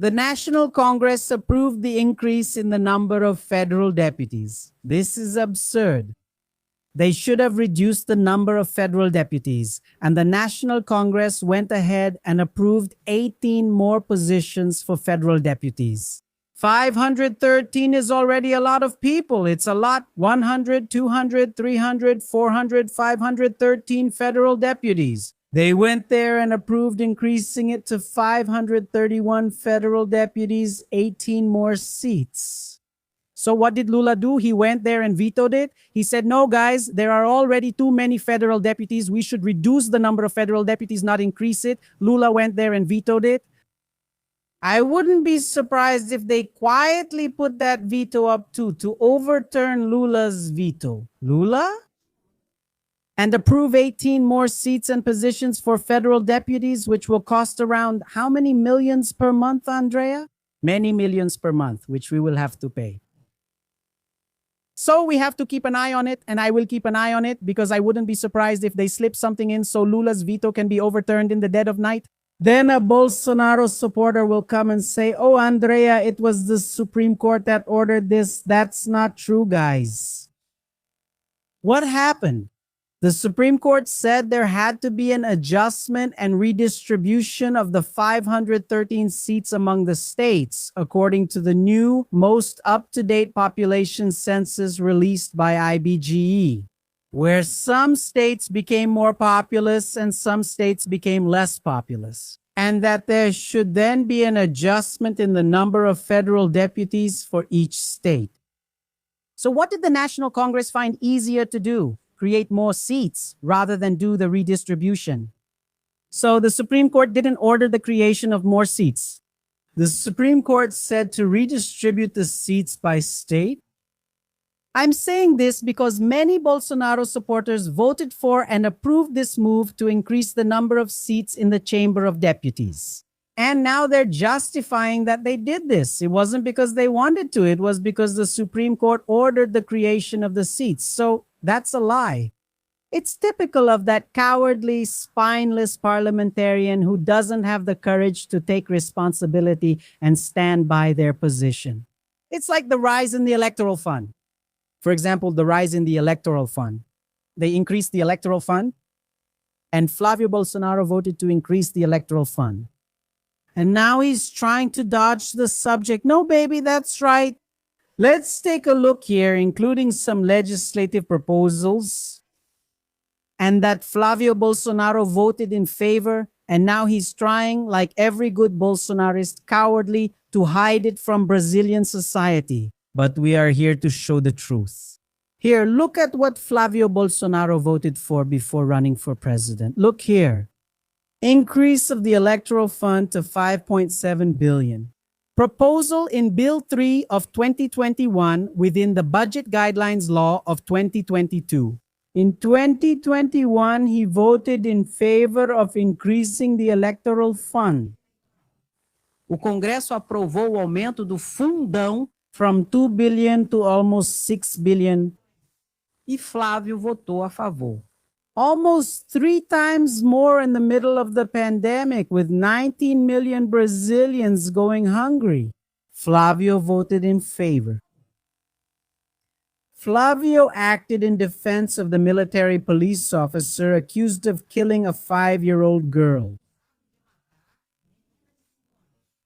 The National Congress approved the increase in the number of federal deputies. This is absurd. They should have reduced the number of federal deputies, and the National Congress went ahead and approved 18 more positions for federal deputies. 513 is already a lot of people. It's a lot. 100, 200, 300, 400, 513 federal deputies. They went there and approved increasing it to 531 federal deputies, 18 more seats. So what did Lula do? He went there and vetoed it. He said, no, guys, there are already too many federal deputies. We should reduce the number of federal deputies, not increase it. Lula went there and vetoed it. I wouldn't be surprised if they quietly put that veto up too, to overturn Lula's veto. Lula? And approve 18 more seats and positions for federal deputies, which will cost around how many millions per month, Andrea? Many millions per month, which we will have to pay. So we have to keep an eye on it, and I will keep an eye on it because I wouldn't be surprised if they slip something in so Lula's veto can be overturned in the dead of night. Then a Bolsonaro supporter will come and say, oh, Andrea, it was the Supreme Court that ordered this. That's not true, guys. What happened? The Supreme Court said there had to be an adjustment and redistribution of the 513 seats among the states, according to the new, most up-to-date population census released by IBGE, where some states became more populous and some states became less populous, and that there should then be an adjustment in the number of federal deputies for each state. So what did the National Congress find easier to do? Create more seats rather than do the redistribution. So the Supreme Court didn't order the creation of more seats. The Supreme Court said to redistribute the seats by state. I'm saying this because many Bolsonaro supporters voted for and approved this move to increase the number of seats in the Chamber of Deputies. And now they're justifying that they did this. It wasn't because they wanted to. It was because the Supreme Court ordered the creation of the seats. So that's a lie. It's typical of that cowardly, spineless parliamentarian who doesn't have the courage to take responsibility and stand by their position. It's like the rise in the electoral fund. For example, the rise in the electoral fund. They increased the electoral fund, and Flávio Bolsonaro voted to increase the electoral fund. And now he's trying to dodge the subject. No, baby, that's right. Let's take a look here, including some legislative proposals, and that Flávio Bolsonaro voted in favor, and now he's trying, like every good Bolsonarist, cowardly to hide it from Brazilian society. But we are here to show the truth. Here, look at what Flávio Bolsonaro voted for before running for president. Look here. Increase of the electoral fund to 5.7 billion. Proposal in Bill 3 of 2021 within the Budget Guidelines Law of 2022. In 2021, he voted in favor of increasing the electoral fund. O Congresso aprovou o aumento do fundão from 2 billion to almost 6 billion. E Flávio votou a favor. Almost 3 times more in the middle of the pandemic, with 19 million Brazilians going hungry. Flávio voted in favor. Flávio acted in defense of the military police officer accused of killing a 5-year-old girl.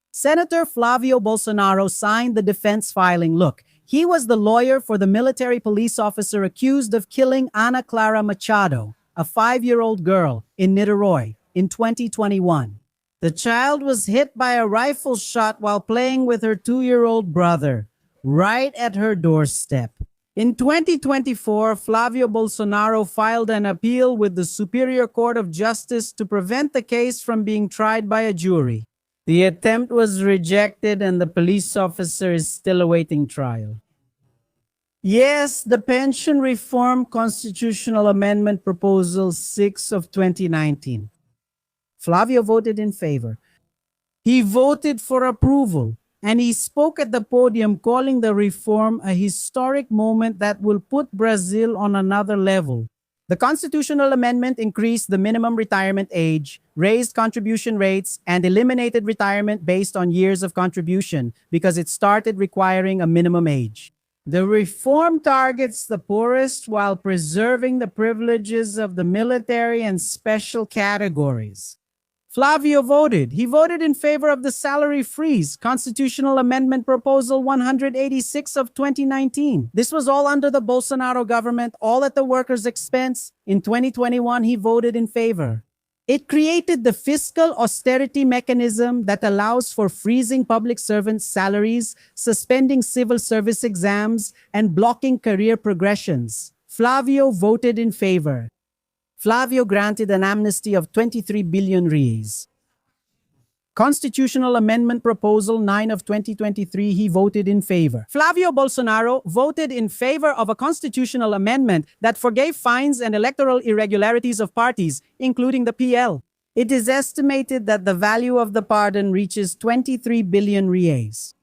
Senator Flávio Bolsonaro signed the defense filing. Look, he was the lawyer for the military police officer accused of killing Ana Clara Machado, a 5-year-old girl, in Niterói in 2021. The child was hit by a rifle shot while playing with her 2-year-old brother, right at her doorstep. In 2024, Flávio Bolsonaro filed an appeal with the Superior Court of Justice to prevent the case from being tried by a jury. The attempt was rejected and the police officer is still awaiting trial. Yes, the Pension Reform Constitutional Amendment Proposal 6 of 2019. Flávio voted in favor. He voted for approval, and he spoke at the podium calling the reform a historic moment that will put Brazil on another level. The constitutional amendment increased the minimum retirement age, raised contribution rates, and eliminated retirement based on years of contribution because it started requiring a minimum age. The reform targets the poorest while preserving the privileges of the military and special categories. Flávio voted. He voted in favor of the salary freeze, Constitutional Amendment Proposal 186 of 2019. This was all under the Bolsonaro government, all at the workers' expense. In 2021, he voted in favor. It created the fiscal austerity mechanism that allows for freezing public servants' salaries, suspending civil service exams, and blocking career progressions. Flávio voted in favor. Flávio granted an amnesty of 23 billion reais. Constitutional Amendment Proposal 9 of 2023, he voted in favor. Flávio Bolsonaro voted in favor of a constitutional amendment that forgave fines and electoral irregularities of parties, including the PL. It is estimated that the value of the pardon reaches 23 billion reais.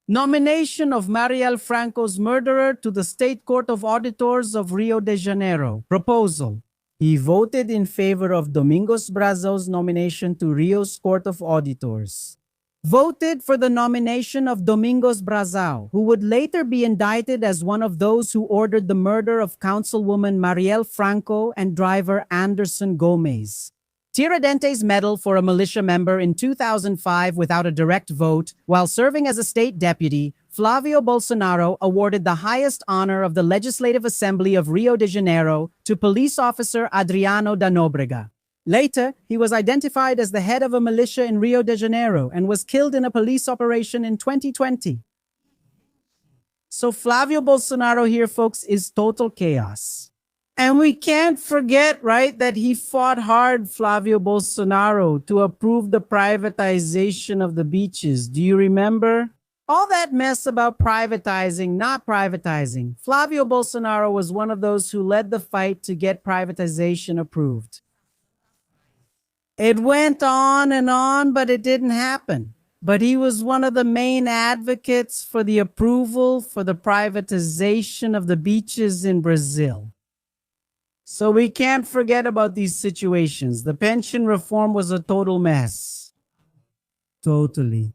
Nomination of Marielle Franco's murderer to the State Court of Auditors of Rio de Janeiro. Proposal. He voted in favor of Domingos Brazão's nomination to Rio's Court of Auditors. Voted for the nomination of Domingos Brazão, who would later be indicted as one of those who ordered the murder of Councilwoman Marielle Franco and driver Anderson Gomes. Tiradentes Medal for a militia member in 2005 without a direct vote. While serving as a state deputy, Flávio Bolsonaro awarded the highest honor of the Legislative Assembly of Rio de Janeiro to police officer Adriano da Nóbrega. Later, he was identified as the head of a militia in Rio de Janeiro and was killed in a police operation in 2020. So Flávio Bolsonaro here, folks, is total chaos. And we can't forget, right, that he fought hard, Flávio Bolsonaro, to approve the privatization of the beaches. Do you remember? All that mess about privatizing, not privatizing. Flávio Bolsonaro was one of those who led the fight to get privatization approved. It went on, but it didn't happen. But he was one of the main advocates for the approval for the privatization of the beaches in Brazil. So we can't forget about these situations. The pension reform was a total mess. Totally.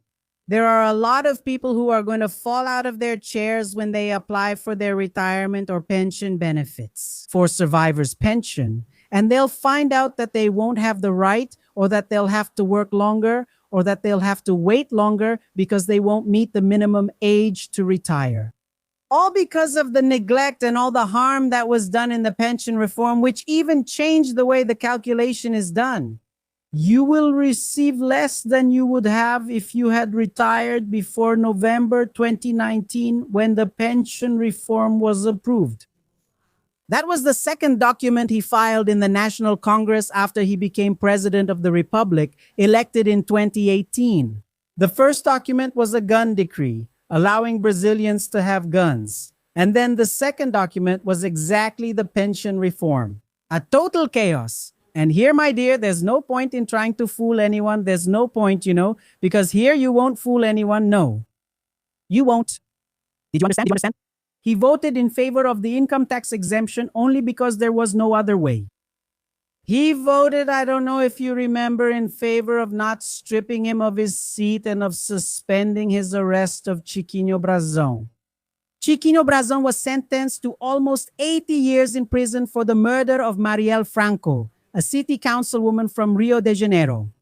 There are a lot of people who are going to fall out of their chairs when they apply for their retirement or pension benefits for survivor's pension. And they'll find out that they won't have the right, or that they'll have to work longer, or that they'll have to wait longer because they won't meet the minimum age to retire. All because of the neglect and all the harm that was done in the pension reform, which even changed the way the calculation is done. You will receive less than you would have if you had retired before November 2019 when the pension reform was approved. That was the second document he filed in the National Congress after he became President of the Republic, elected in 2018. The first document was a gun decree, allowing Brazilians to have guns. And then the second document was exactly the pension reform. A total chaos. And here, my dear, there's no point in trying to fool anyone. There's no point, because here you won't fool anyone. No, you won't. Did you understand? He voted in favor of the income tax exemption only because there was no other way. He voted, I don't know if you remember, in favor of not stripping him of his seat and of suspending his arrest of Chiquinho Brazão. Chiquinho Brazão was sentenced to almost 80 years in prison for the murder of Marielle Franco, a city councilwoman from Rio de Janeiro.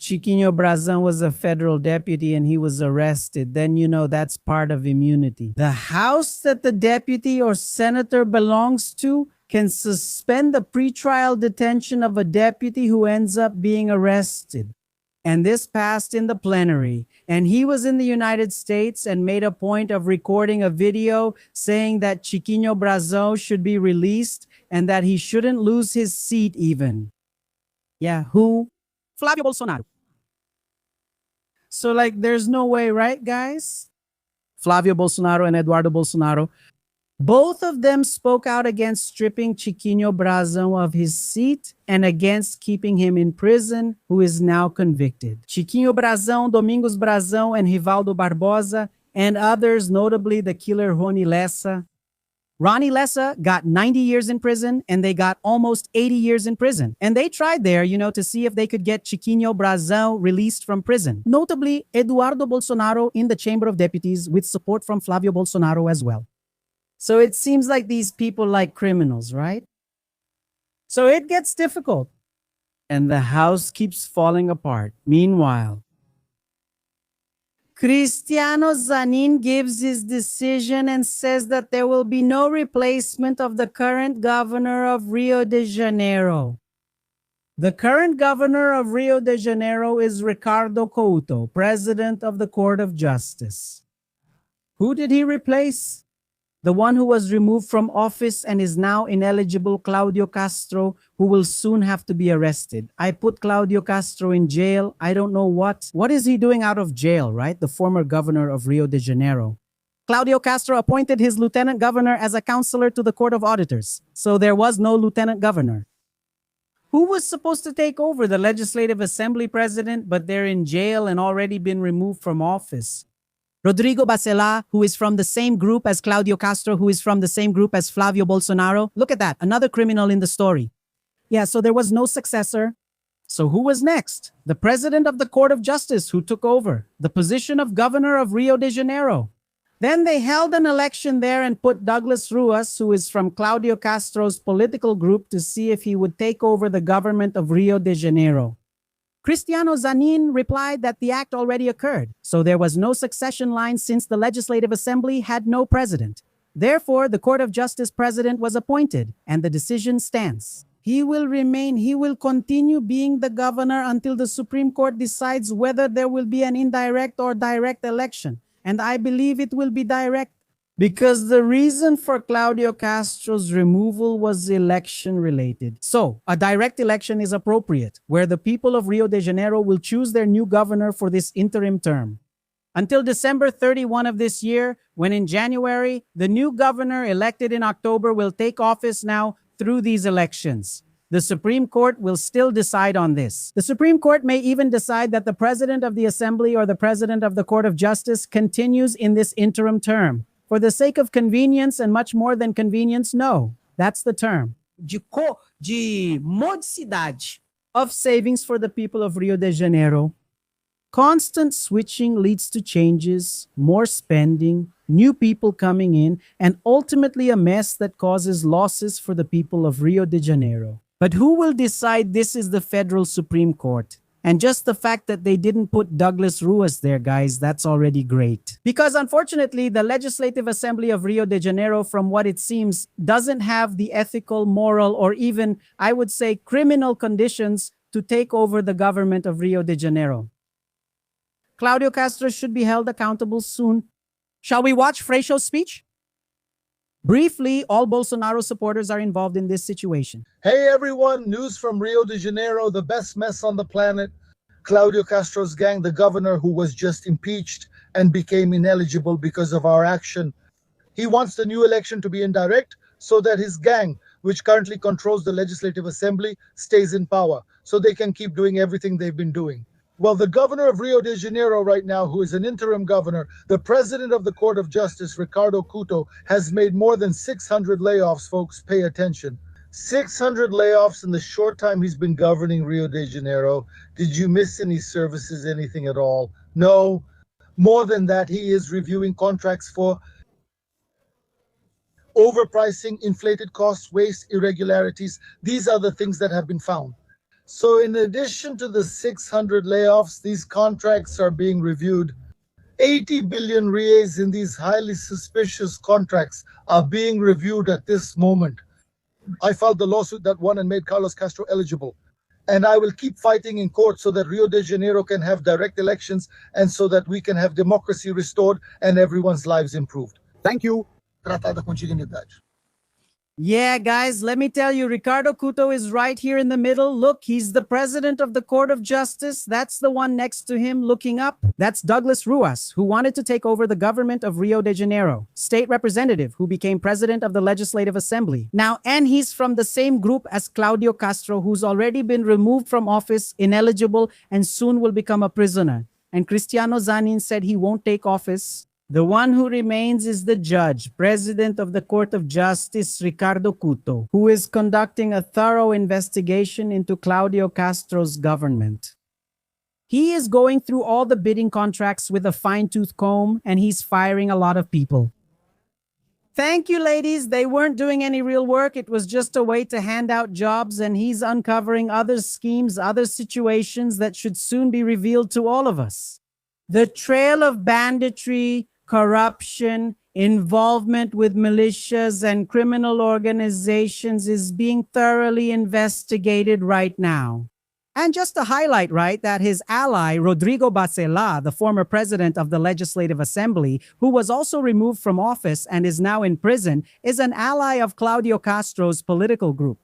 Chiquinho Brazão was a federal deputy and he was arrested. Then that's part of immunity. The house that the deputy or senator belongs to can suspend the pretrial detention of a deputy who ends up being arrested. And this passed in the plenary. And he was in the United States and made a point of recording a video saying that Chiquinho Brazão should be released and that he shouldn't lose his seat even. Yeah, who? Flávio Bolsonaro. So there's no way, right, guys? Flávio Bolsonaro and Eduardo Bolsonaro, both of them spoke out against stripping Chiquinho Brazão of his seat and against keeping him in prison, who is now convicted. Chiquinho Brazão, Domingos Brazão, and Rivaldo Barbosa, and others, notably the killer Rony Lessa, Ronnie Lessa got 90 years in prison, and they got almost 80 years in prison. And they tried there, to see if they could get Chiquinho Brazão released from prison. Notably, Eduardo Bolsonaro in the Chamber of Deputies with support from Flávio Bolsonaro as well. So it seems like these people like criminals, right? So it gets difficult. And the house keeps falling apart. Meanwhile, Cristiano Zanin gives his decision and says that there will be no replacement of the current governor of Rio de Janeiro. The current governor of Rio de Janeiro is Ricardo Couto, president of the Court of Justice. Who did he replace? The one who was removed from office and is now ineligible, Claudio Castro, who will soon have to be arrested. I put Claudio Castro in jail. I don't know what. What is he doing out of jail, right? The former governor of Rio de Janeiro. Claudio Castro appointed his lieutenant governor as a counselor to the Court of Auditors. So there was no lieutenant governor. Who was supposed to take over? The Legislative Assembly president, but they're in jail and already been removed from office. Rodrigo Bacela, who is from the same group as Claudio Castro, who is from the same group as Flávio Bolsonaro. Look at that, another criminal in the story. Yeah, so there was no successor. So who was next? The president of the Court of Justice, who took over the position of governor of Rio de Janeiro. Then they held an election there and put Douglas Ruas, who is from Claudio Castro's political group, to see if he would take over the government of Rio de Janeiro. Cristiano Zanin replied that the act already occurred, so there was no succession line since the Legislative Assembly had no president. Therefore, the Court of Justice president was appointed, and the decision stands. He will continue being the governor until the Supreme Court decides whether there will be an indirect or direct election. And I believe it will be direct. Because the reason for Claudio Castro's removal was election related. So, a direct election is appropriate, where the people of Rio de Janeiro will choose their new governor for this interim term. Until December 31 of this year, when in January, the new governor elected in October will take office now through these elections. The Supreme Court will still decide on this. The Supreme Court may even decide that the President of the Assembly or the President of the Court of Justice continues in this interim term. For the sake of convenience and much more than convenience, no. That's the term. De modicidade. Of savings for the people of Rio de Janeiro. Constant switching leads to changes, more spending, new people coming in, and ultimately a mess that causes losses for the people of Rio de Janeiro. But who will decide? This is the Federal Supreme Court. And just the fact that they didn't put Douglas Ruas there, guys, that's already great. Because unfortunately, the Legislative Assembly of Rio de Janeiro, from what it seems, doesn't have the ethical, moral, or even, I would say, criminal conditions to take over the government of Rio de Janeiro. Claudio Castro should be held accountable soon. Shall we watch Freixo's speech? Briefly, all Bolsonaro supporters are involved in this situation. Hey everyone, news from Rio de Janeiro, the best mess on the planet. Claudio Castro's gang, the governor who was just impeached and became ineligible because of our action. He wants the new election to be indirect so that his gang, which currently controls the Legislative Assembly, stays in power so they can keep doing everything they've been doing. Well, the governor of Rio de Janeiro right now, who is an interim governor, the president of the Court of Justice, Ricardo Couto, has made more than 600 layoffs, folks. Pay attention. 600 layoffs in the short time he's been governing Rio de Janeiro. Did you miss any services, anything at all? No. More than that, he is reviewing contracts for overpricing, inflated costs, waste, irregularities. These are the things that have been found. So in addition to the 600 layoffs, these contracts are being reviewed. 80 billion reais in these highly suspicious contracts are being reviewed at this moment. I filed the lawsuit that won and made Carlos Castro eligible. And I will keep fighting in court so that Rio de Janeiro can have direct elections and so that we can have democracy restored and everyone's lives improved. Thank you. Tratar da continuidade. Yeah, guys, let me tell you, Ricardo Couto is right here in the middle. Look, he's the president of the Court of Justice. That's the one next to him looking up. That's Douglas Ruas, who wanted to take over the government of Rio de Janeiro. State representative who became president of the Legislative Assembly. Now, and he's from the same group as Claudio Castro, who's already been removed from office, ineligible, and soon will become a prisoner. And Cristiano Zanin said he won't take office The one who remains is the judge, President of the Court of Justice, Ricardo Couto, who is conducting a thorough investigation into Claudio Castro's government. He is going through all the bidding contracts with a fine-tooth comb, and he's firing a lot of people. Thank you, ladies. They weren't doing any real work. It was just a way to hand out jobs, and he's uncovering other schemes, other situations that should soon be revealed to all of us. The trail of banditry, corruption, involvement with militias and criminal organizations is being thoroughly investigated right now. And just to highlight, right, that his ally, Rodrigo Bacela, the former president of the Legislative Assembly, who was also removed from office and is now in prison, is an ally of Claudio Castro's political group.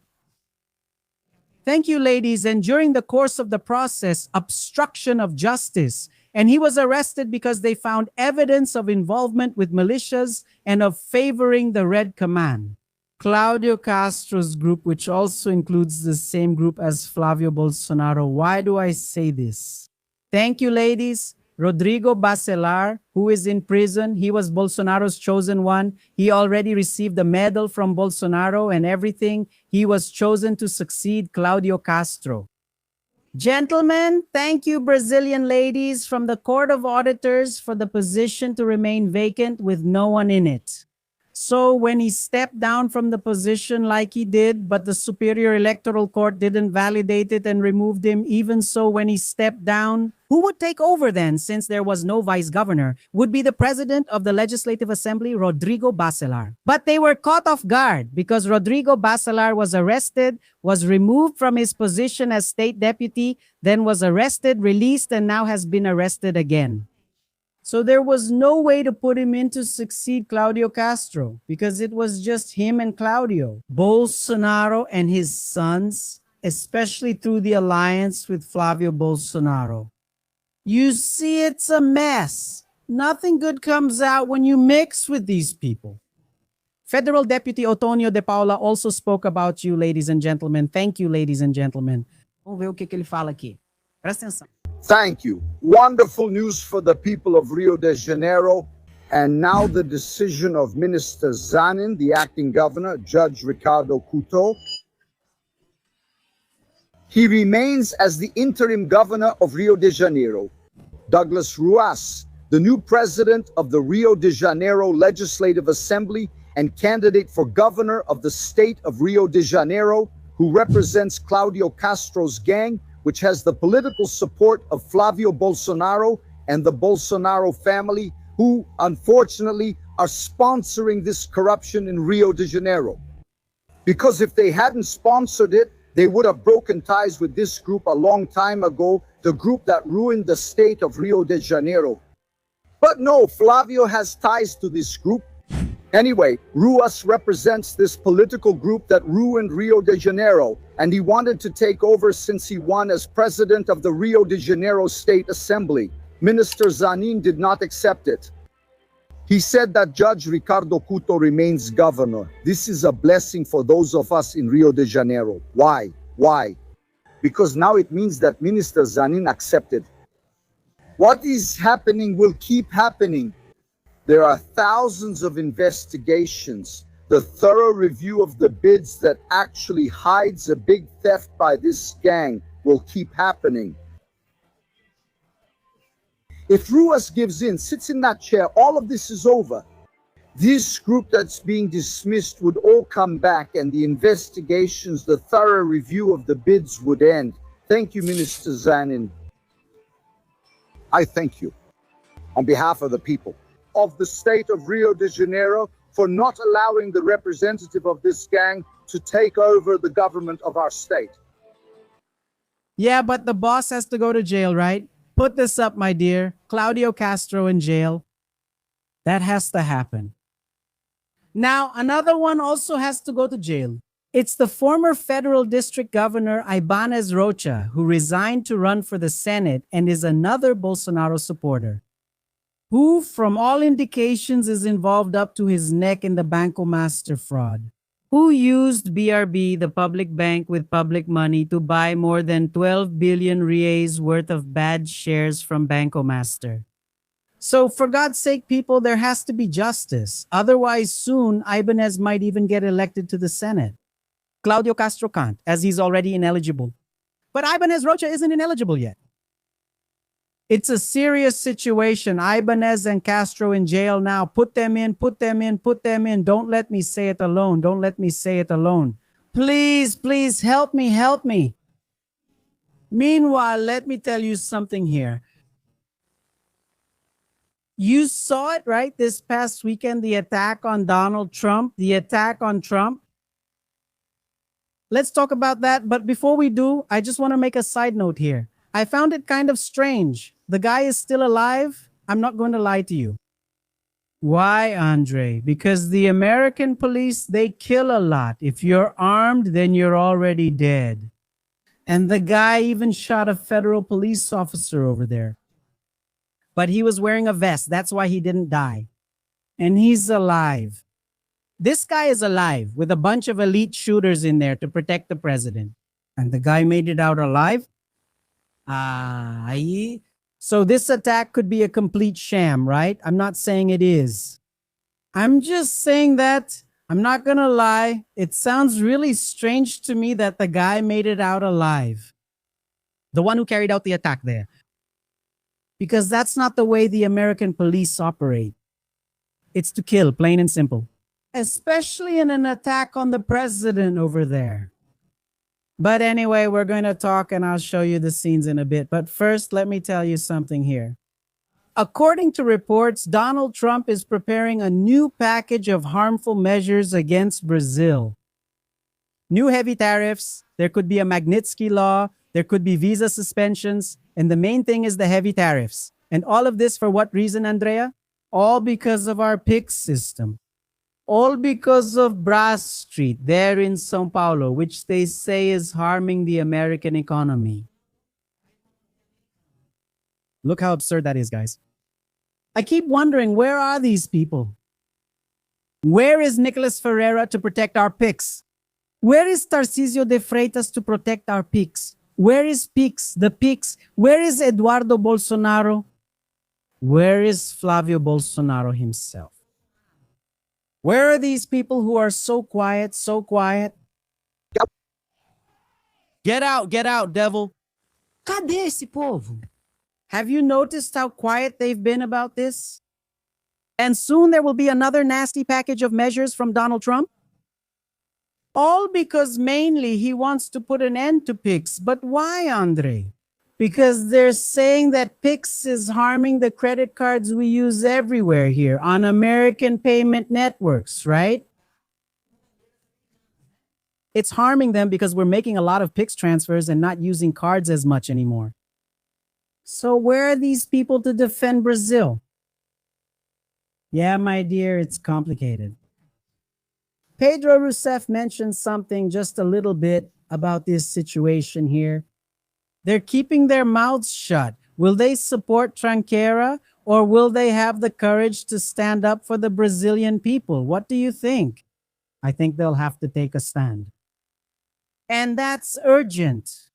Thank you, ladies. And during the course of the process, obstruction of justice, and he was arrested because they found evidence of involvement with militias and of favoring the Red Command. Claudio Castro's group, which also includes the same group as Flávio Bolsonaro. Why do I say this? Thank you, ladies. Rodrigo Bacela, who is in prison, he was Bolsonaro's chosen one. He already received a medal from Bolsonaro and everything. He was chosen to succeed Claudio Castro. Gentlemen, thank you, Brazilian ladies from the Court of Auditors, for the position to remain vacant with no one in it. So when he stepped down from the position like he did, but the Superior Electoral Court didn't validate it and removed him, even so when he stepped down, who would take over then, since there was no vice governor, would be the president of the Legislative Assembly, Rodrigo Bacela. But they were caught off guard because Rodrigo Bacela was arrested, was removed from his position as state deputy, then was arrested, released, and now has been arrested again. So there was no way to put him in to succeed Claudio Castro because it was just him and Claudio. Bolsonaro and his sons, especially through the alliance with Flávio Bolsonaro. You see, it's a mess. Nothing good comes out when you mix with these people. Federal Deputy Otonio de Paula also spoke about you, ladies and gentlemen. Thank you, ladies and gentlemen. Vamos ver o que ele fala aqui. Presta atenção. Thank you. Wonderful news for the people of Rio de Janeiro. And now the decision of Minister Zanin, the acting governor, Judge Ricardo Couto. He remains as the interim governor of Rio de Janeiro. Douglas Ruas, the new president of the Rio de Janeiro Legislative Assembly and candidate for governor of the state of Rio de Janeiro, who represents Claudio Castro's gang, which has the political support of Flávio Bolsonaro and the Bolsonaro family, who unfortunately are sponsoring this corruption in Rio de Janeiro. Because if they hadn't sponsored it, they would have broken ties with this group a long time ago, the group that ruined the state of Rio de Janeiro. But no, Flávio has ties to this group. Anyway, Ruas represents this political group that ruined Rio de Janeiro, and he wanted to take over since he won as president of the Rio de Janeiro State Assembly. Minister Zanin did not accept it. He said that Judge Ricardo Couto remains governor. This is a blessing for those of us in Rio de Janeiro. Why? Why? Because now it means that Minister Zanin accepted. What is happening will keep happening. There are thousands of investigations. The thorough review of the bids that actually hides a big theft by this gang will keep happening. If Ruas gives in, sits in that chair, all of this is over. This group that's being dismissed would all come back and the investigations, the thorough review of the bids would end. Thank you, Minister Zanin. I thank you on behalf of the people of the state of Rio de Janeiro for not allowing the representative of this gang to take over the government of our state. Yeah, but the boss has to go to jail, right? Put this up, my dear. Claudio Castro in jail. That has to happen. Now, another one also has to go to jail. It's the former federal district governor Ibanez Rocha, who resigned to run for the Senate and is another Bolsonaro supporter, who, from all indications, is involved up to his neck in the Banco Master fraud, who used BRB, the public bank with public money, to buy more than 12 billion reais worth of bad shares from Banco Master, So for God's sake, people, there has to be justice. Otherwise, soon, Ibanez might even get elected to the Senate. Claudio Castro can't, as he's already ineligible. But Ibanez Rocha isn't ineligible yet. It's a serious situation. Ibanez and Castro in jail now. Put them in, put them in, put them in. Don't let me say it alone. Don't let me say it alone. Please, please help me, help me. Meanwhile, let me tell you something here. You saw it, right? This past weekend, the attack on Donald Trump, the attack on Trump. Let's talk about that. But before we do, I just want to make a side note here. I found it kind of strange. The guy is still alive. I'm not going to lie to you. Why, Andre? Because the American police, they kill a lot. If you're armed, then you're already dead. And the guy even shot a federal police officer over there. But he was wearing a vest. That's why he didn't die. And he's alive. This guy is alive with a bunch of elite shooters in there to protect the president. And the guy made it out alive? So this attack could be a complete sham, right? I'm not saying it is. I'm just saying that, I'm not gonna lie, it sounds really strange to me that the guy made it out alive. The one who carried out the attack there. Because that's not the way the American police operate. It's to kill, plain and simple. Especially in an attack on the president over there. But anyway, we're going to talk and I'll show you the scenes in a bit. But first, let me tell you something here. According to reports, Donald Trump is preparing a new package of harmful measures against Brazil. New heavy tariffs, there could be a Magnitsky law, there could be visa suspensions, and the main thing is the heavy tariffs. And all of this for what reason, Andrea? All because of our PIX system. All because of Brass Street there in São Paulo, which they say is harming the American economy. Look how absurd that is, guys. I keep wondering, where are these people? Where is Nicolas Ferreira to protect our PIX? Where is Tarcísio de Freitas to protect our PIX? Where is PIX, the PIX? Where is Eduardo Bolsonaro? Where is Flávio Bolsonaro himself? Where are these people who are so quiet, so quiet? Get out, devil. Cadê esse povo? Have you noticed how quiet they've been about this? And soon there will be another nasty package of measures from Donald Trump? All because mainly he wants to put an end to PIX. But why, Andre? Because they're saying that PIX is harming the credit cards we use everywhere here on American payment networks, right? It's harming them because we're making a lot of PIX transfers and not using cards as much anymore. So where are these people to defend Brazil? Yeah, my dear, it's complicated. Pedro Rousseff mentioned something just a little bit about this situation here. They're keeping their mouths shut. Will they support Tranqueira or will they have the courage to stand up for the Brazilian people? What do you think? I think they'll have to take a stand. And that's urgent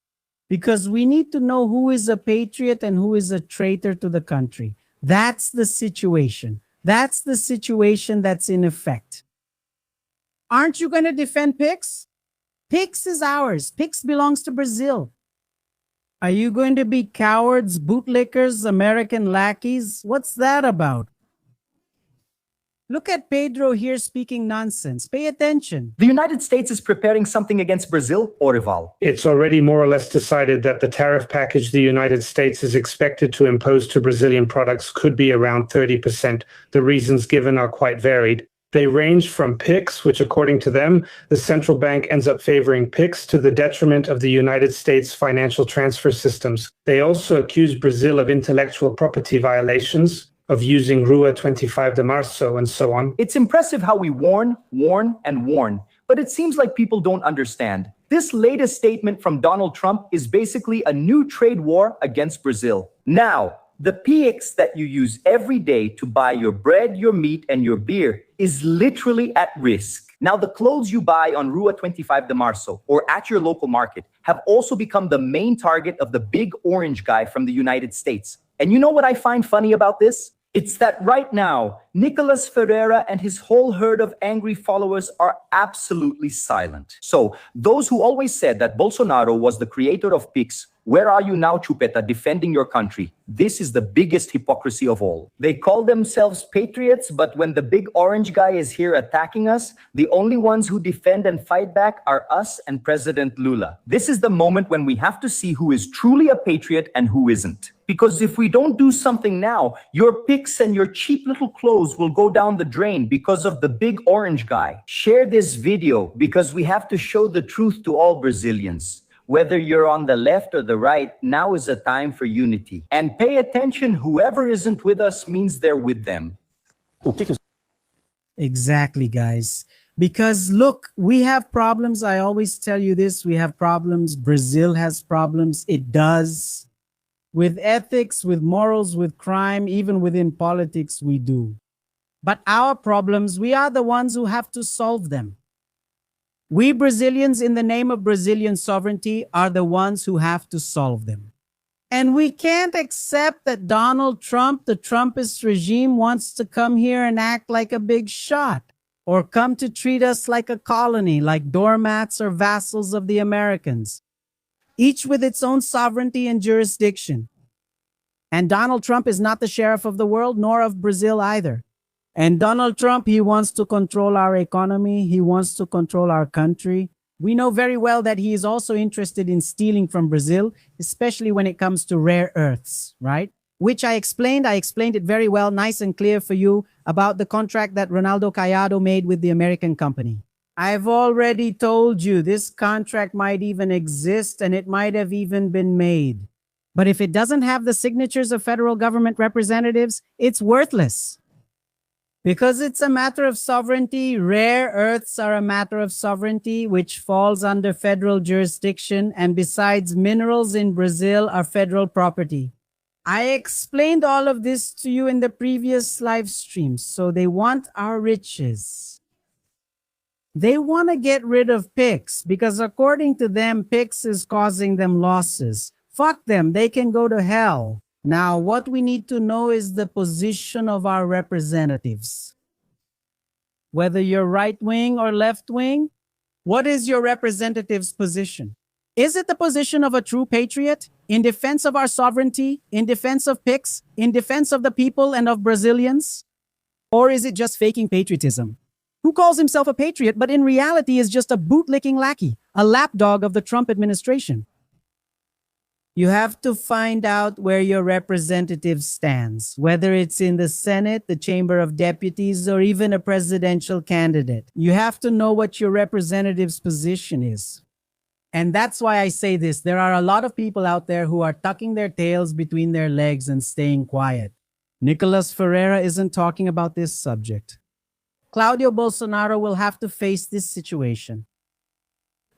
because we need to know who is a patriot and who is a traitor to the country. That's the situation. That's the situation that's in effect. Aren't you going to defend PIX? PIX is ours. PIX belongs to Brazil. Are you going to be cowards, bootlickers, American lackeys? What's that about? Look at Pedro here speaking nonsense. Pay attention. The United States is preparing something against Brazil, Orival. It's already more or less decided that the tariff package the United States is expected to impose to Brazilian products could be around 30%. The reasons given are quite varied. They range from PIX, which according to them, the central bank ends up favoring PIX to the detriment of the United States financial transfer systems. They also accuse Brazil of intellectual property violations, of using Rua 25 de Março, and so on. It's impressive how we warn, and warn, but it seems like people don't understand. This latest statement from Donald Trump is basically a new trade war against Brazil. Now, the PX that you use every day to buy your bread, your meat, and your beer is literally at risk. Now, the clothes you buy on Rua 25 de Março or at your local market have also become the main target of the big orange guy from the United States. And you know what I find funny about this? It's that right now, Nicolas Ferreira and his whole herd of angry followers are absolutely silent. So, those who always said that Bolsonaro was the creator of PIX, where are you now, Chupeta, defending your country? This is the biggest hypocrisy of all. They call themselves patriots, but when the big orange guy is here attacking us, the only ones who defend and fight back are us and President Lula. This is the moment when we have to see who is truly a patriot and who isn't. Because if we don't do something now, your pics and your cheap little clothes will go down the drain because of the big orange guy. Share this video because we have to show the truth to all Brazilians. Whether you're on the left or the right, now is a time for unity. And pay attention, whoever isn't with us means they're with them. Exactly, guys. Because look, we have problems. I always tell you this. We have problems. Brazil has problems. It does. With ethics, with morals, with crime, even within politics, we do. But our problems, we are the ones who have to solve them. We Brazilians, in the name of Brazilian sovereignty, are the ones who have to solve them. And we can't accept that Donald Trump, the Trumpist regime, wants to come here and act like a big shot, or come to treat us like a colony, like doormats or vassals of the Americans, each with its own sovereignty and jurisdiction. And Donald Trump is not the sheriff of the world, nor of Brazil either. And Donald Trump, he wants to control our economy. He wants to control our country. We know very well that he is also interested in stealing from Brazil, especially when it comes to rare earths, right? Which I explained it very well, nice and clear for you about the contract that Ronaldo Caiado made with the American company. I've already told you this contract might even exist and it might have even been made. But if it doesn't have the signatures of federal government representatives, it's worthless. Because it's a matter of sovereignty, rare earths are a matter of sovereignty, which falls under federal jurisdiction, and besides, minerals in Brazil are federal property. I explained all of this to you in the previous live streams, so they want our riches. They want to get rid of PIX, because according to them, PIX is causing them losses. Fuck them, they can go to hell. Now, what we need to know is the position of our representatives. Whether you're right wing or left wing, what is your representative's position? Is it the position of a true patriot in defense of our sovereignty, in defense of PIX, in defense of the people and of Brazilians? Or is it just faking patriotism? Who calls himself a patriot, but in reality is just a bootlicking lackey, a lapdog of the Trump administration? You have to find out where your representative stands, whether it's in the Senate, the Chamber of Deputies, or even a presidential candidate. You have to know what your representative's position is. And that's why I say this. There are a lot of people out there who are tucking their tails between their legs and staying quiet. Nicolas Ferreira isn't talking about this subject. Claudio Bolsonaro will have to face this situation.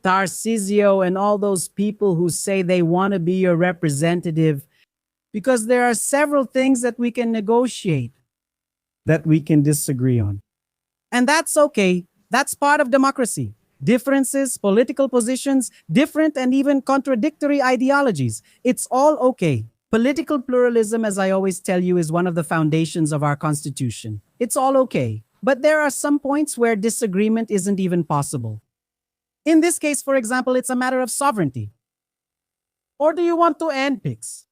Tarcísio and all those people who say they want to be your representative, because there are several things that we can negotiate, that we can disagree on. And that's okay. That's part of democracy. Differences, political positions, different and even contradictory ideologies. It's all okay. Political pluralism, as I always tell you, is one of the foundations of our Constitution. It's all okay. But there are some points where disagreement isn't even possible. In this case, for example, it's a matter of sovereignty. Or do you want to end PIX?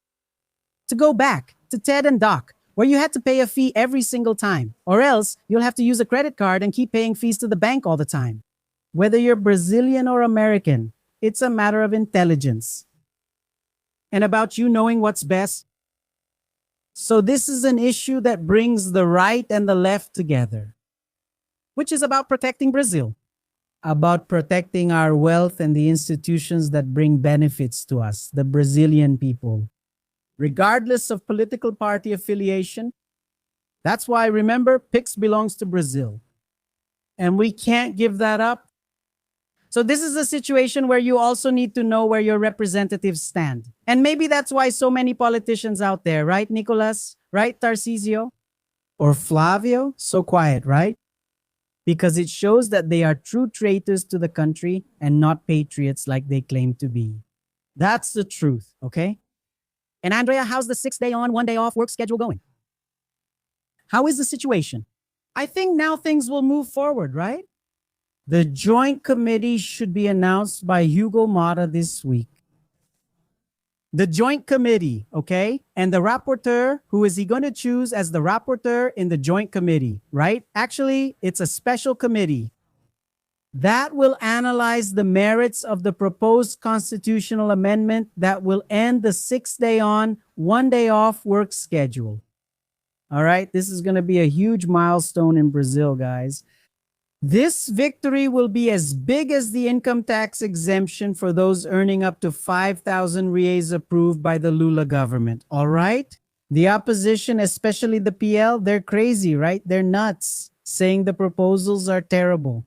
To go back to TED and DOC, where you had to pay a fee every single time, or else you'll have to use a credit card and keep paying fees to the bank all the time. Whether you're Brazilian or American, it's a matter of intelligence. And about you knowing what's best. So this is an issue that brings the right and the left together, which is about protecting Brazil, about protecting our wealth and the institutions that bring benefits to us, the Brazilian people, regardless of political party affiliation. That's why, remember, PIX belongs to Brazil. And we can't give that up. So this is a situation where you also need to know where your representatives stand. And maybe that's why so many politicians out there, right, Nicolas? Right, Tarcísio? Or Flávio? So quiet, right? Because it shows that they are true traitors to the country and not patriots like they claim to be. That's the truth, okay? And Andrea, how's the 6-day on, 1-day off work schedule going? How is the situation? I think now things will move forward, right? The joint committee should be announced by Hugo Mata this week. The joint committee, okay? And the rapporteur, who is he going to choose as the rapporteur in the joint committee, right? Actually, it's a special committee that will analyze the merits of the proposed constitutional amendment that will end the 6-day on, 1-day off work schedule. All right, this is going to be a huge milestone in Brazil, guys. This victory will be as big as the income tax exemption for those earning up to 5,000 reais approved by the Lula government. All right? The opposition, especially the PL, they're crazy, right? They're nuts, saying the proposals are terrible.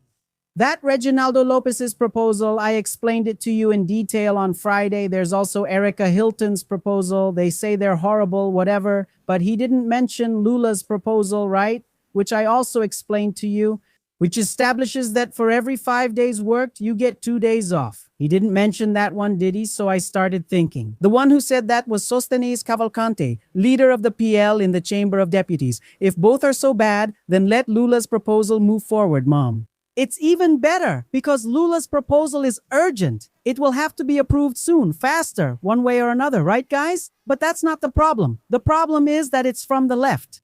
That Reginaldo Lopez's proposal, I explained it to you in detail on Friday. There's also Erica Hilton's proposal. They say they're horrible, whatever, but he didn't mention Lula's proposal, right? Which I also explained to you, which establishes that for every 5 days worked, you get 2 days off. He didn't mention that one, did he? So I started thinking. The one who said that was Sostenes Cavalcante, leader of the PL in the Chamber of Deputies. If both are so bad, then let Lula's proposal move forward, Mom. It's even better because Lula's proposal is urgent. It will have to be approved soon, faster, one way or another, right, guys? But that's not the problem. The problem is that it's from the left.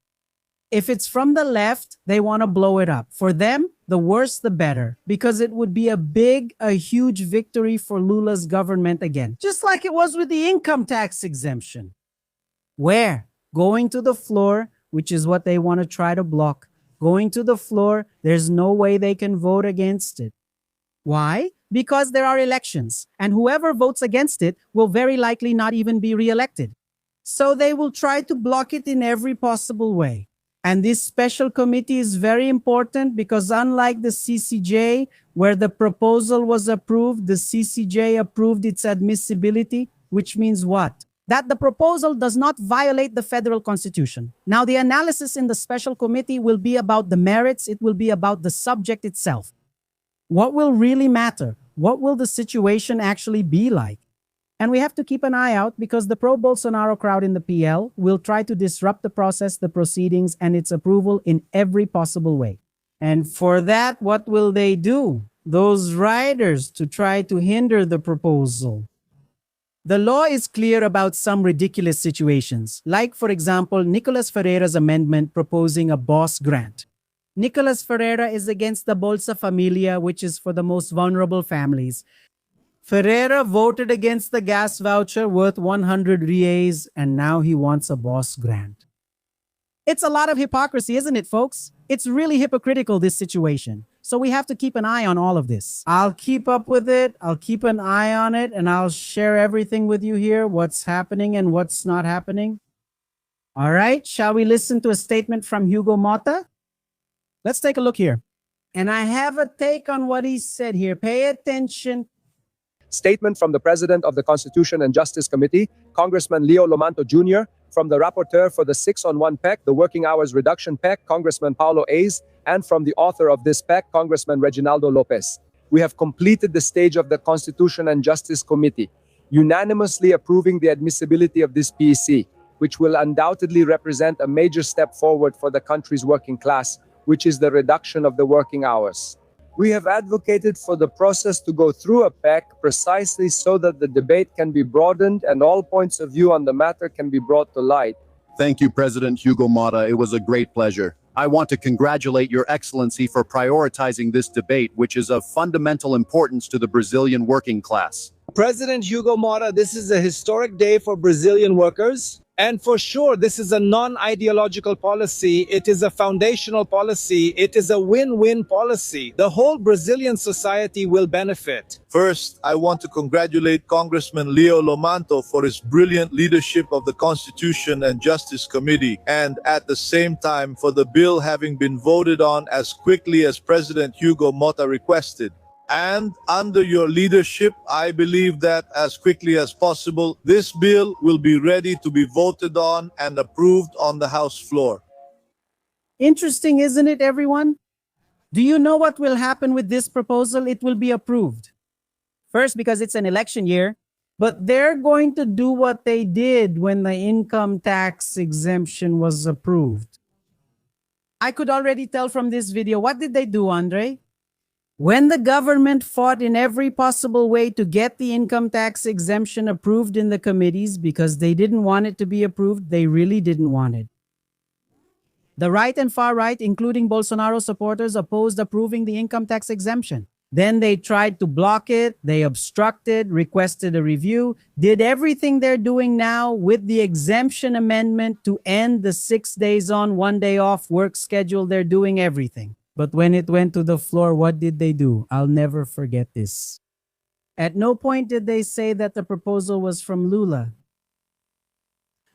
If it's from the left, they want to blow it up. For them, the worse the better, because it would be a huge victory for Lula's government again, just like it was with the income tax exemption. Where? Going to the floor, which is what they want to try to block. Going to the floor, there's no way they can vote against it. Why? Because there are elections, and whoever votes against it will very likely not even be reelected. So they will try to block it in every possible way. And this special committee is very important because unlike the CCJ, where the proposal was approved, the CCJ approved its admissibility, which means what? That the proposal does not violate the federal constitution. Now, the analysis in the special committee will be about the merits. It will be about the subject itself. What will really matter? What will the situation actually be like? And we have to keep an eye out because the pro-Bolsonaro crowd in the PL will try to disrupt the process, the proceedings, and its approval in every possible way. And for that, what will they do? Those riders to try to hinder the proposal. The law is clear about some ridiculous situations, like, for example, Nicolas Ferreira's amendment proposing a boss grant. Nicolas Ferreira is against the Bolsa Familia, which is for the most vulnerable families. Ferreira voted against the gas voucher worth 100 reais, and now he wants a boss grant. It's a lot of hypocrisy, isn't it, folks? It's really hypocritical, this situation. So we have to keep an eye on all of this. I'll keep up with it. I'll keep an eye on it, and I'll share everything with you here, what's happening and what's not happening. All right, shall we listen to a statement from Hugo Mata? Let's take a look here. And I have a take on what he said here. Pay attention. Statement from the President of the Constitution and Justice Committee, Congressman Leo Lomanto Jr., from the Rapporteur for the 6-on-1 PEC, the Working Hours Reduction PEC, Congressman Paulo Aze, and from the author of this PEC, Congressman Reginaldo Lopez. We have completed the stage of the Constitution and Justice Committee, unanimously approving the admissibility of this PEC, which will undoubtedly represent a major step forward for the country's working class, which is the reduction of the working hours. We have advocated for the process to go through a PEC precisely so that the debate can be broadened and all points of view on the matter can be brought to light. Thank you, President Hugo Mata. It was a great pleasure. I want to congratulate Your Excellency for prioritizing this debate, which is of fundamental importance to the Brazilian working class. President Hugo Mata, this is a historic day for Brazilian workers. And for sure, this is a non-ideological policy. It is a foundational policy. It is a win-win policy. The whole Brazilian society will benefit. First, I want to congratulate Congressman Leo Lomanto for his brilliant leadership of the Constitution and Justice Committee, and at the same time for the bill having been voted on as quickly as President Hugo Mata requested. And under your leadership, I believe that as quickly as possible, this bill will be ready to be voted on and approved on the House floor. Interesting, isn't it, everyone? Do you know what will happen with this proposal? It will be approved. First, because it's an election year, but they're going to do what they did when the income tax exemption was approved. I could already tell from this video. What did they do, Andre? When the government fought in every possible way to get the income tax exemption approved in the committees because they didn't want it to be approved, they really didn't want it. The right and far right, including Bolsonaro supporters, opposed approving the income tax exemption. Then they tried to block it, they obstructed, requested a review, did everything they're doing now with the exemption amendment to end the 6 days on, 1 day off work schedule. They're doing everything. But when it went to the floor, what did they do? I'll never forget this. At no point did they say that the proposal was from Lula.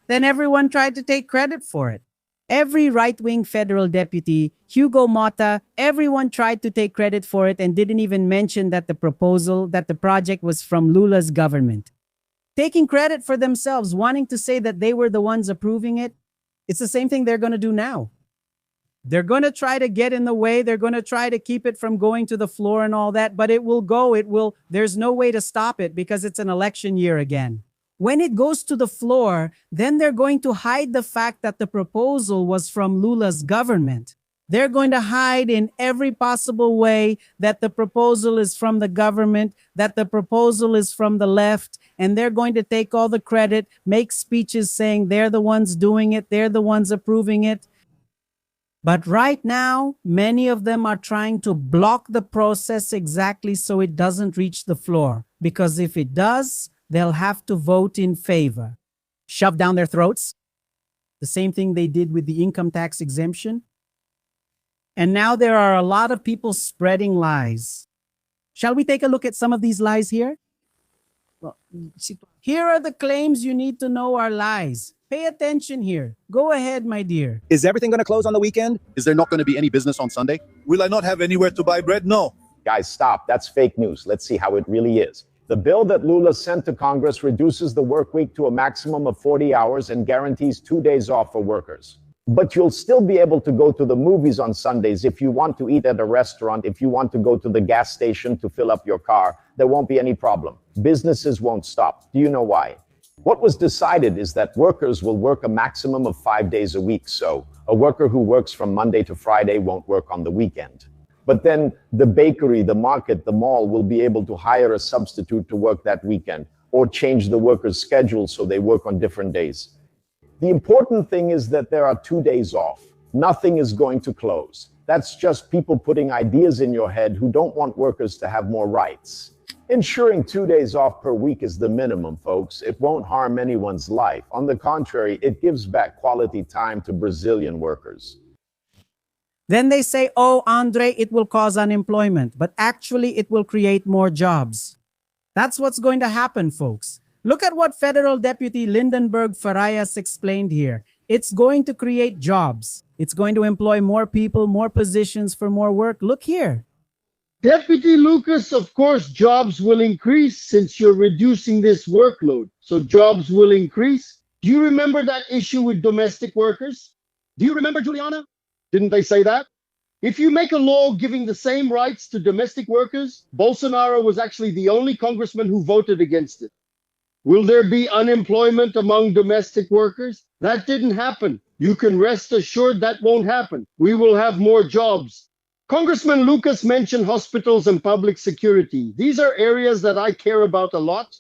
Then everyone tried to take credit for it. Every right-wing federal deputy, Hugo Mota, everyone tried to take credit for it and didn't even mention that the project was from Lula's government. Taking credit for themselves, wanting to say that they were the ones approving it, it's the same thing they're going to do now. They're going to try to get in the way. They're going to try to keep it from going to the floor and all that, but it will go. There's no way to stop it because it's an election year again. When it goes to the floor, then they're going to hide the fact that the proposal was from Lula's government. They're going to hide in every possible way that the proposal is from the government, that the proposal is from the left, and they're going to take all the credit, make speeches saying they're the ones doing it, they're the ones approving it. But right now, many of them are trying to block the process exactly so it doesn't reach the floor. Because if it does, they'll have to vote in favor. Shove down their throats. The same thing they did with the income tax exemption. And now there are a lot of people spreading lies. Shall we take a look at some of these lies here? Well, here are the claims you need to know are lies. Pay attention here. Go ahead, my dear. Is everything going to close on the weekend? Is there not going to be any business on Sunday? Will I not have anywhere to buy bread? No. Guys, stop. That's fake news. Let's see how it really is. The bill that Lula sent to Congress reduces the work week to a maximum of 40 hours and guarantees 2 days off for workers. But you'll still be able to go to the movies on Sundays if you want to eat at a restaurant, if you want to go to the gas station to fill up your car. There won't be any problem. Businesses won't stop. Do you know why? What was decided is that workers will work a maximum of 5 days a week. So a worker who works from Monday to Friday won't work on the weekend. But then the bakery, the market, the mall will be able to hire a substitute to work that weekend or change the worker's schedule so they work on different days. The important thing is that there are 2 days off. Nothing is going to close. That's just people putting ideas in your head who don't want workers to have more rights. Ensuring 2 days off per week is the minimum, folks. It won't harm anyone's life. On the contrary, it gives back quality time to Brazilian workers. Then they say, oh, Andre, it will cause unemployment, but actually it will create more jobs. That's what's going to happen, folks. Look at what Federal Deputy Lindenberg Farias explained here. It's going to create jobs. It's going to employ more people, more positions for more work. Look here. Deputy Lucas, of course, jobs will increase since you're reducing this workload. So jobs will increase. Do you remember that issue with domestic workers? Do you remember, Juliana? Didn't they say that? If you make a law giving the same rights to domestic workers, Bolsonaro was actually the only congressman who voted against it. Will there be unemployment among domestic workers? That didn't happen. You can rest assured that won't happen. We will have more jobs. Congressman Lucas mentioned hospitals and public security. These are areas that I care about a lot.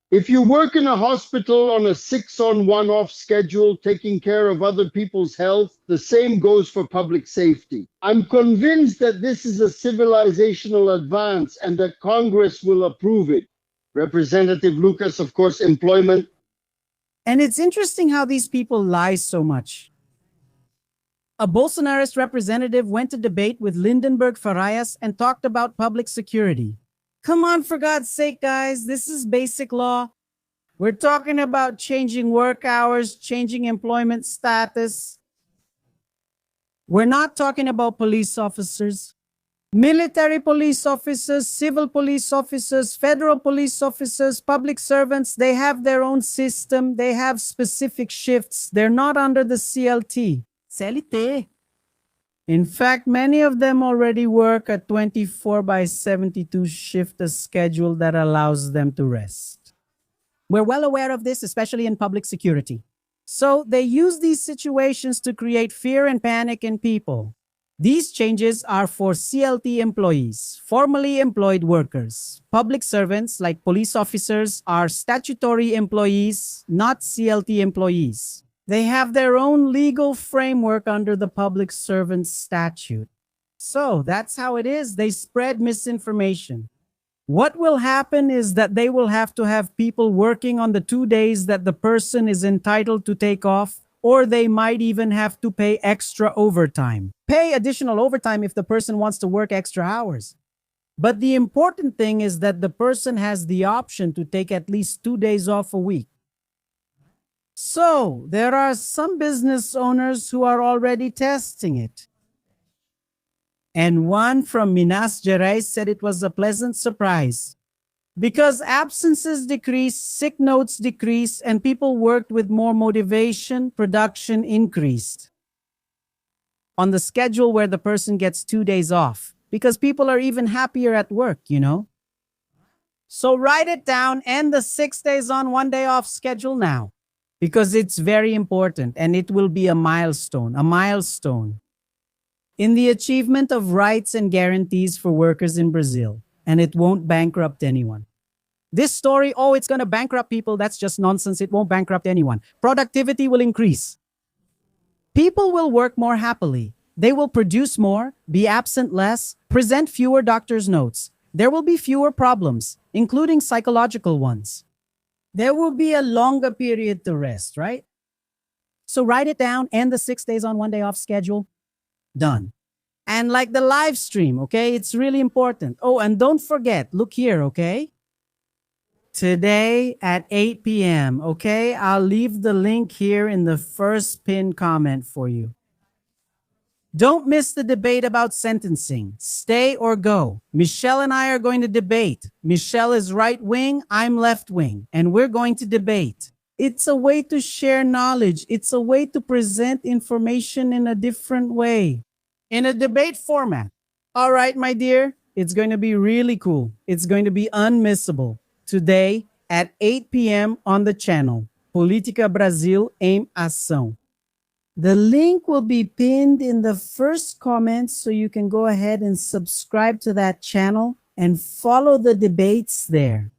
If you work in a hospital on a 6-on-1-off schedule, taking care of other people's health, the same goes for public safety. I'm convinced that this is a civilizational advance and that Congress will approve it. Representative Lucas, of course, employment. And it's interesting how these people lie so much. A Bolsonarist representative went to debate with Lindenberg Farias and talked about public security. Come on, for God's sake, guys, this is basic law. We're talking about changing work hours, changing employment status. We're not talking about police officers, military police officers, civil police officers, federal police officers, public servants. They have their own system. They have specific shifts. They're not under the CLT. CLT. In fact, many of them already work a 24/72 shift, a schedule that allows them to rest. We're well aware of this, especially in public security. So they use these situations to create fear and panic in people. These changes are for CLT employees, formally employed workers. Public servants like police officers are statutory employees, not CLT employees. They have their own legal framework under the Public Servants Statute. So that's how it is. They spread misinformation. What will happen is that they will have to have people working on the 2 days that the person is entitled to take off, or they might even have to pay extra overtime. Pay additional overtime if the person wants to work extra hours. But the important thing is that the person has the option to take at least 2 days off a week. So there are some business owners who are already testing it. And one from Minas Gerais said it was a pleasant surprise. Because absences decrease, sick notes decrease, and people worked with more motivation, production increased. On the schedule where the person gets 2 days off, because people are even happier at work, you know? So write it down and the 6 days on, 1 day off schedule now, because it's very important and it will be a milestone in the achievement of rights and guarantees for workers in Brazil, and it won't bankrupt anyone. This story, oh, it's going to bankrupt people, that's just nonsense. It won't bankrupt anyone. Productivity will increase. People will work more happily. They will produce more, be absent less, present fewer doctor's notes. There will be fewer problems, including psychological ones. There will be a longer period to rest, right? So write it down and the 6 days on, 1 day off schedule. Done. And like the live stream, okay? It's really important. Oh, and don't forget, look here, okay? Today at 8 p.m., okay? I'll leave the link here in the first pinned comment for you. Don't miss the debate about sentencing. Stay or go. Michelle and I are going to debate. Michelle is right wing, I'm left wing, and we're going to debate. It's a way to share knowledge. It's a way to present information in a different way, in a debate format. All right, my dear, it's going to be really cool. It's going to be unmissable. Today at 8 p.m. on the channel, Política Brasil em Ação. The link will be pinned in the first comment, so you can go ahead and subscribe to that channel and follow the debates there.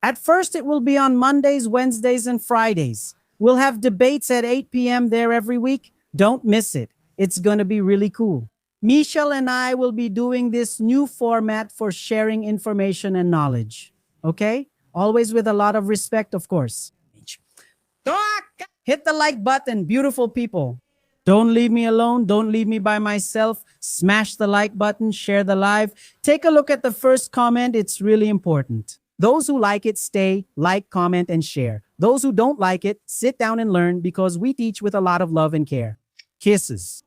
At first, it will be on Mondays, Wednesdays, and Fridays. We'll have debates at 8 p.m. there every week. Don't miss it. It's going to be really cool. Michelle and I will be doing this new format for sharing information and knowledge. Okay? Always with a lot of respect, of course. Hit the like button, beautiful people. Don't leave me alone. Don't leave me by myself. Smash the like button, share the live. Take a look at the first comment. It's really important. Those who like it, stay, like, comment, and share. Those who don't like it, sit down and learn, because we teach with a lot of love and care. Kisses.